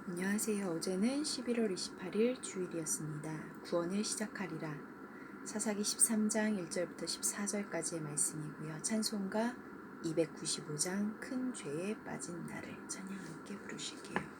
안녕하세요. 어제는 11월 28일 주일이었습니다. 구원을 시작하리라. 사사기 13장 1절부터 14절까지의 말씀이고요. 찬송가 295장 큰 죄에 빠진 나를 찬양 함께 부르실게요.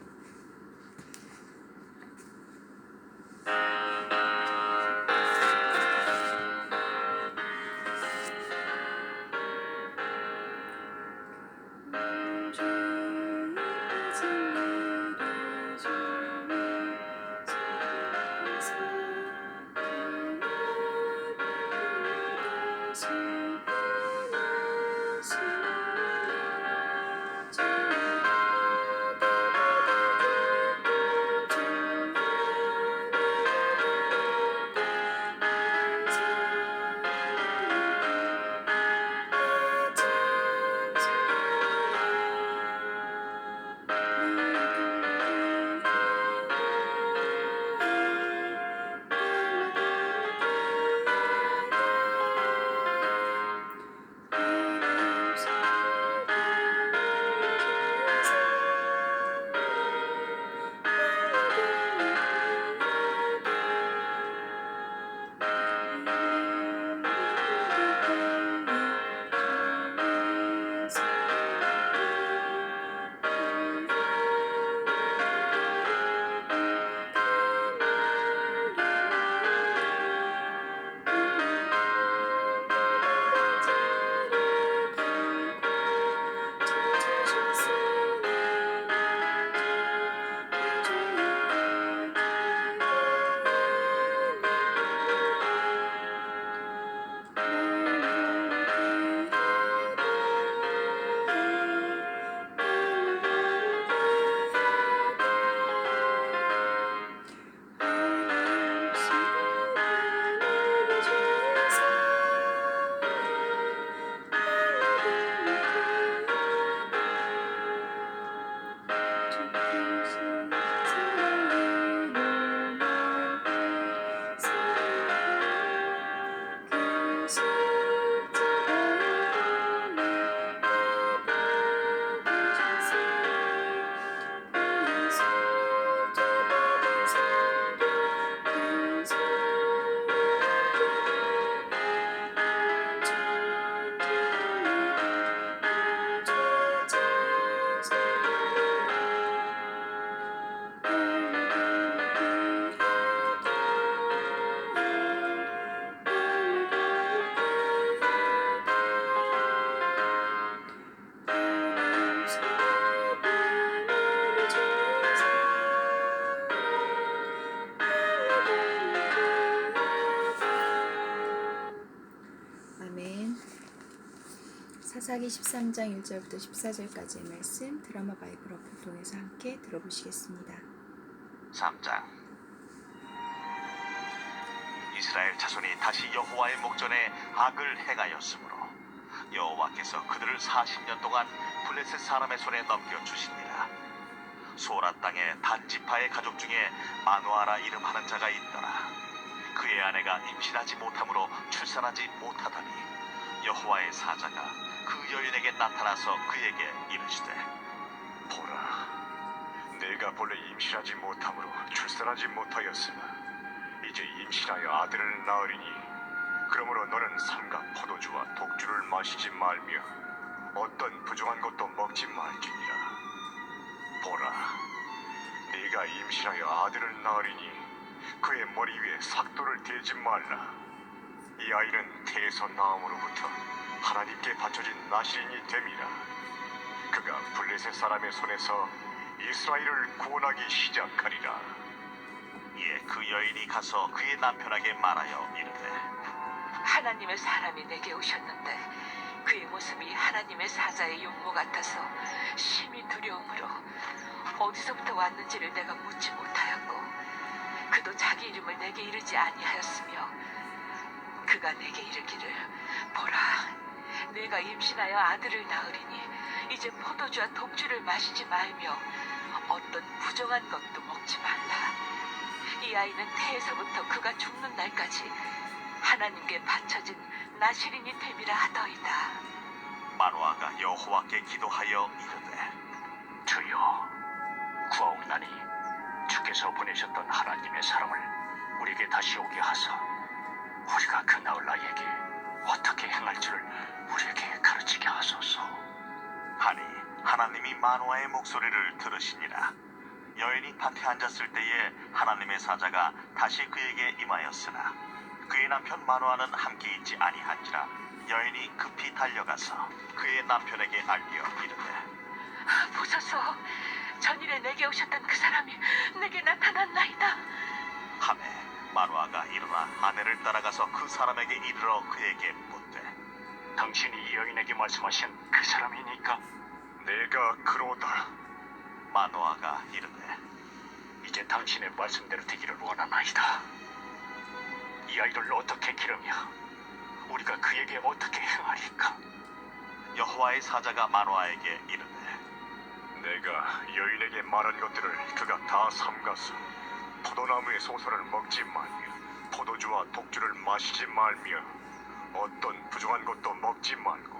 아멘. 사사기 13장 1절부터 14절까지의 말씀 드라마 바이블 어플 통해서 함께 들어보시겠습니다. 3장. 이스라엘 자손이 다시 여호와의 목전에 악을 행하였으므로 여호와께서 그들을 40년 동안 블레셋 사람의 손에 넘겨주시니라. 소라 땅의 단지파의 가족 중에 마누아라 이름하는 자가 있더라. 그의 아내가 임신하지 못함으로 출산하지 못하더니 여호와의 사자가 그 여인에게 나타나서 그에게 이르시되, 보라, 내가 본래 임신하지 못함으로 출산하지 못하였으나 이제 임신하여 아들을 낳으리니 그러므로 너는 삼각 포도주와 독주를 마시지 말며 어떤 부정한 것도 먹지 말지니라. 보라, 네가 임신하여 아들을 낳으리니 그의 머리 위에 삭도를 대지 말라. 이 아이는 태에서 나옴으로부터 하나님께 바쳐진 나실인이 됨이라. 그가 블레셋 사람의 손에서 이스라엘을 구원하기 시작하리라. 이에 그 여인이 가서 그의 남편에게 말하여 이르되, 하나님의 사람이 내게 오셨는데 그의 모습이 하나님의 사자의 용모 같아서 심히 두려움으로 어디서부터 왔는지를 내가 묻지 못하였고 그도 자기 이름을 내게 이르지 아니하였으며 그가 내게 이르기를, 보라, 내가 임신하여 아들을 낳으리니 이제 포도주와 독주를 마시지 말며 어떤 부정한 것도 먹지 말라. 이 아이는 태에서부터 그가 죽는 날까지 하나님께 바쳐진 나실인이 됨이라 하더이다. 마노아가 여호와께 기도하여 이르되, 주여, 구하옵나니 애굽에서 보내셨던 하나님의 사람을 우리에게 다시 오게 하사 우리가 그 나흘라에게 어떻게 행할 줄을 우리에게 가르치게 하소서. 하니 하나님이 마노아의 목소리를 들으시니라. 여인이 밭에 앉았을 때에 하나님의 사자가 다시 그에게 임하였으나 그의 남편 마노아는 함께 있지 아니한지라. 여인이 급히 달려가서 그의 남편에게 알려 이르되 보소서, 전일에 내게 오셨던 그 사람이 내게 나타났나이다. 하매 마노아가 일어나 아내를 따라가서 그 사람에게 이르러 그에게 묻되 당신이 이 여인에게 말씀하신 그 사람이니까? 내가 그로다. 마노아가 이르되 이제 당신의 말씀대로 되기를 원하나이다. 이 아이를 어떻게 기르며 우리가 그에게 어떻게 행하리까? 여호와의 사자가 마노아에게 이르되 내가 여인에게 말한 것들을 그가 다 삼가서 포도나무의 소설을 먹지 말며 포도주와 독주를 마시지 말며 어떤 부정한 것도 먹지 말고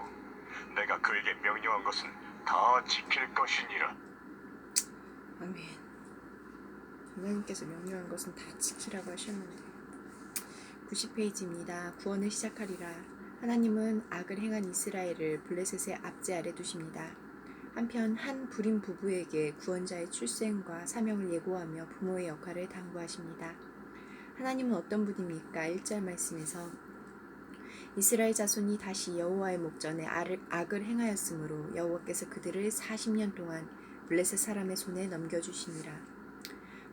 내가 그에게 명령한 것은 다 지킬 것이니라. 아멘. 하나님께서 명령한 것은 다 지키라고 하셨는데 90페이지입니다. 구원을 시작하리라. 하나님은 악을 행한 이스라엘을 블레셋의 압제 아래 두십니다. 한편 한 불임 부부에게 구원자의 출생과 사명을 예고하며 부모의 역할을 당부하십니다. 하나님은 어떤 분입니까? 1절 말씀에서 이스라엘 자손이 다시 여호와의 목전에 악을 행하였으므로 여호와께서 그들을 40년 동안 블레셋 사람의 손에 넘겨주시니라.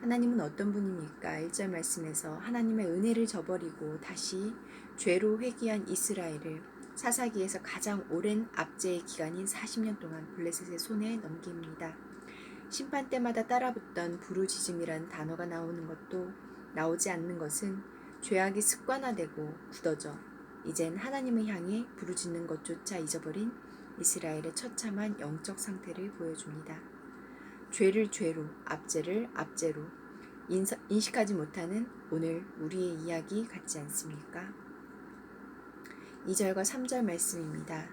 하나님은 어떤 분입니까? 1절 말씀에서 하나님의 은혜를 저버리고 다시 죄로 회귀한 이스라엘을 사사기에서 가장 오랜 압제의 기간인 40년 동안 블레셋의 손에 넘깁니다. 심판 때마다 따라붙던 부르짖음이란 단어가 나오지 않는 것은 죄악이 습관화되고 굳어져 이젠 하나님을 향해 부르짖는 것조차 잊어버린 이스라엘의 처참한 영적 상태를 보여줍니다. 죄를 죄로, 압제를 압제로 인식하지 못하는 오늘 우리의 이야기 같지 않습니까? 2절과 3절 말씀입니다.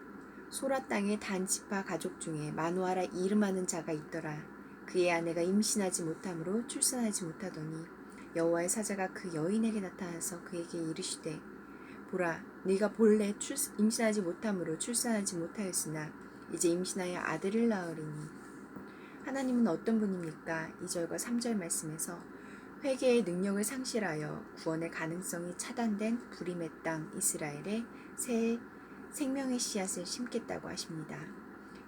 소라 땅의 단 지파 가족 중에 마누아라 이름하는 자가 있더라. 그의 아내가 임신하지 못함으로 출산하지 못하더니 여호와의 사자가 그 여인에게 나타나서 그에게 이르시되 보라, 네가 본래 임신하지 못함으로 출산하지 못하였으나 이제 임신하여 아들을 낳으리니. 하나님은 어떤 분입니까? 2절과 3절 말씀에서 회개의 능력을 상실하여 구원의 가능성이 차단된 불임의 땅 이스라엘에 새 생명의 씨앗을 심겠다고 하십니다.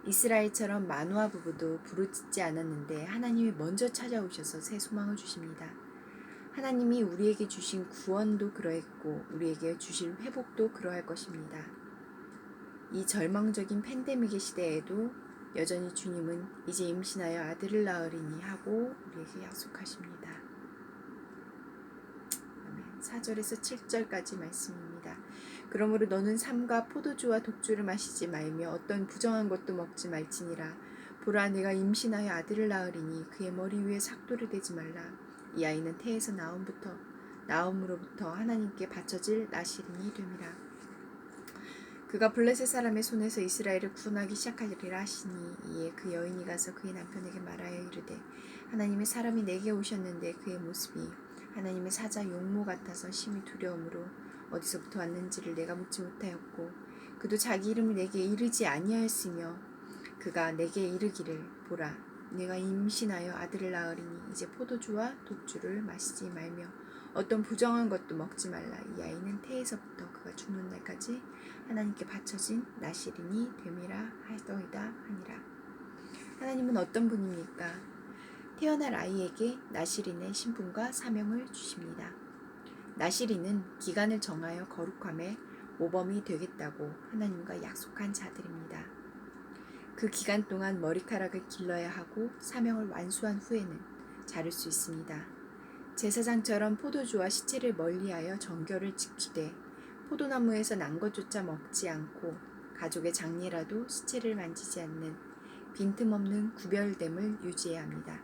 이스라엘처럼 마누아 부부도 부르짖지 않았는데 하나님이 먼저 찾아오셔서 새 소망을 주십니다. 하나님이 우리에게 주신 구원도 그러했고 우리에게 주실 회복도 그러할 것입니다. 이 절망적인 팬데믹의 시대에도 여전히 주님은 이제 임신하여 아들을 낳으리니 하고 우리에게 약속하십니다. 4절에서 7절까지 말씀입니다. 그러므로 너는 삼가 포도주와 독주를 마시지 말며 어떤 부정한 것도 먹지 말지니라. 보라, 내가 임신하여 아들을 낳으리니 그의 머리 위에 삭도를 대지 말라. 이 아이는 태에서 나옴으로부터 하나님께 바쳐질 나시린이 됨이라. 그가 블레셋 사람의 손에서 이스라엘을 구원하기 시작하리라 하시니 이에 그 여인이 가서 그의 남편에게 말하여 이르되 하나님의 사람이 내게 오셨는데 그의 모습이 하나님의 사자 용모 같아서 심히 두려움으로 어디서부터 왔는지를 내가 묻지 못하였고 그도 자기 이름을 내게 이르지 아니하였으며 그가 내게 이르기를 보라, 내가 임신하여 아들을 낳으리니 이제 포도주와 독주를 마시지 말며 어떤 부정한 것도 먹지 말라. 이 아이는 태에서부터 그가 죽는 날까지 하나님께 바쳐진 나시린이 됨이라 하더이다 하니라. 하나님은 어떤 분입니까? 태어날 아이에게 나시린의 신분과 사명을 주십니다. 나시린은 기간을 정하여 거룩함의 모범이 되겠다고 하나님과 약속한 자들입니다. 그 기간 동안 머리카락을 길러야 하고 사명을 완수한 후에는 자를 수 있습니다. 제사장처럼 포도주와 시체를 멀리하여 정결을 지키되 포도나무에서 난 것조차 먹지 않고 가족의 장례라도 시체를 만지지 않는 빈틈없는 구별됨을 유지해야 합니다.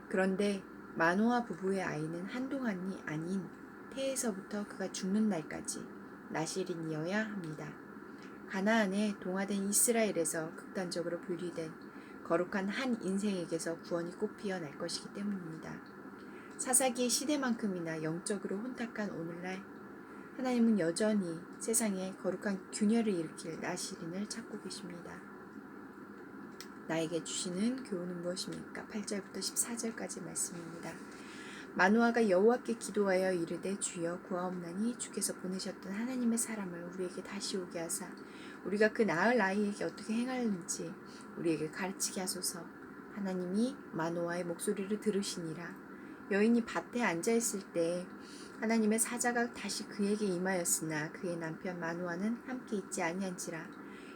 그런데 마노아 부부의 아이는 한동안이 아닌 태에서부터 그가 죽는 날까지 나시린이어야 합니다. 가나안에 동화된 이스라엘에서 극단적으로 분리된 거룩한 한 인생에게서 구원이 꽃 피어날 것이기 때문입니다. 사사기의 시대만큼이나 영적으로 혼탁한 오늘날 하나님은 여전히 세상에 거룩한 균열을 일으킬 나시린을 찾고 계십니다. 나에게 주시는 교훈은 무엇입니까? 8절부터 14절까지 말씀입니다. 마노아가 여호와께 기도하여 이르되 주여 구하옵나니 주께서 보내셨던 하나님의 사람을 우리에게 다시 오게 하사 우리가 그 나을 아이에게 어떻게 행하는지 우리에게 가르치게 하소서. 하나님이 마노아의 목소리를 들으시니라. 여인이 밭에 앉아있을 때 하나님의 사자가 다시 그에게 임하였으나 그의 남편 마노아는 함께 있지 아니한지라.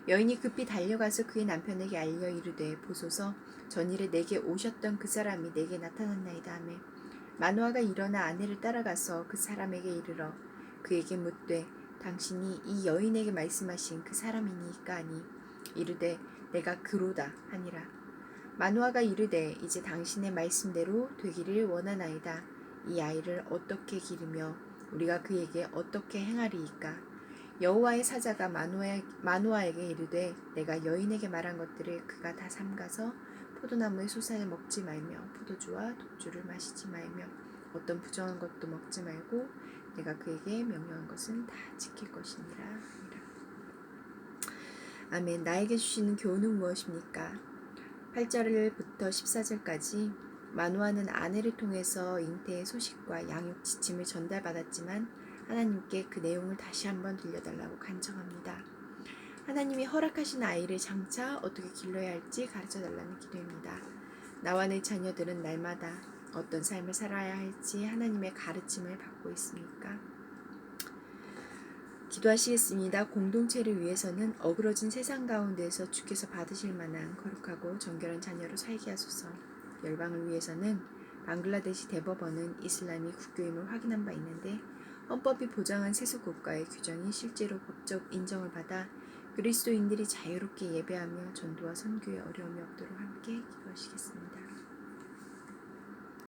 여인이 급히 달려가서 그의 남편에게 알려 이르되 보소서 전일에 내게 오셨던 그 사람이 내게 나타났나이다 하매 마노아가 일어나 아내를 따라가서 그 사람에게 이르러 그에게 묻되 당신이 이 여인에게 말씀하신 그 사람이니까 하니 이르되 내가 그로다 하니라. 마노아가 이르되 이제 당신의 말씀대로 되기를 원하나이다. 이 아이를 어떻게 기르며 우리가 그에게 어떻게 행하리이까. 여호와의 사자가 마노아에게 이르되 내가 여인에게 말한 것들을 그가 다 삼가서 포도나무의 소산을 먹지 말며 포도주와 독주를 마시지 말며 어떤 부정한 것도 먹지 말고 내가 그에게 명령한 것은 다 지킬 것이니라. 아멘. 나에게 주시는 교훈은 무엇입니까? 8절부터 14절까지 마노아는 아내를 통해서 잉태의 소식과 양육 지침을 전달받았지만 하나님께 그 내용을 다시 한번 들려달라고 간청합니다. 하나님이 허락하신 아이를 장차 어떻게 길러야 할지 가르쳐달라는 기도입니다. 나와 내 자녀들은 날마다 어떤 삶을 살아야 할지 하나님의 가르침을 받고 있습니까? 기도하시겠습니다. 공동체를 위해서는 어그러진 세상 가운데에서 주께서 받으실 만한 거룩하고 정결한 자녀로 살게 하소서. 열방을 위해서는 방글라데시 대법원은 이슬람이 국교임을 확인한 바 있는데 헌법이 보장한 세속 국가의 규정이 실제로 법적 인정을 받아 그리스도인들이 자유롭게 예배하며 전도와 선교에 어려움이 없도록 함께 기도하시겠습니다.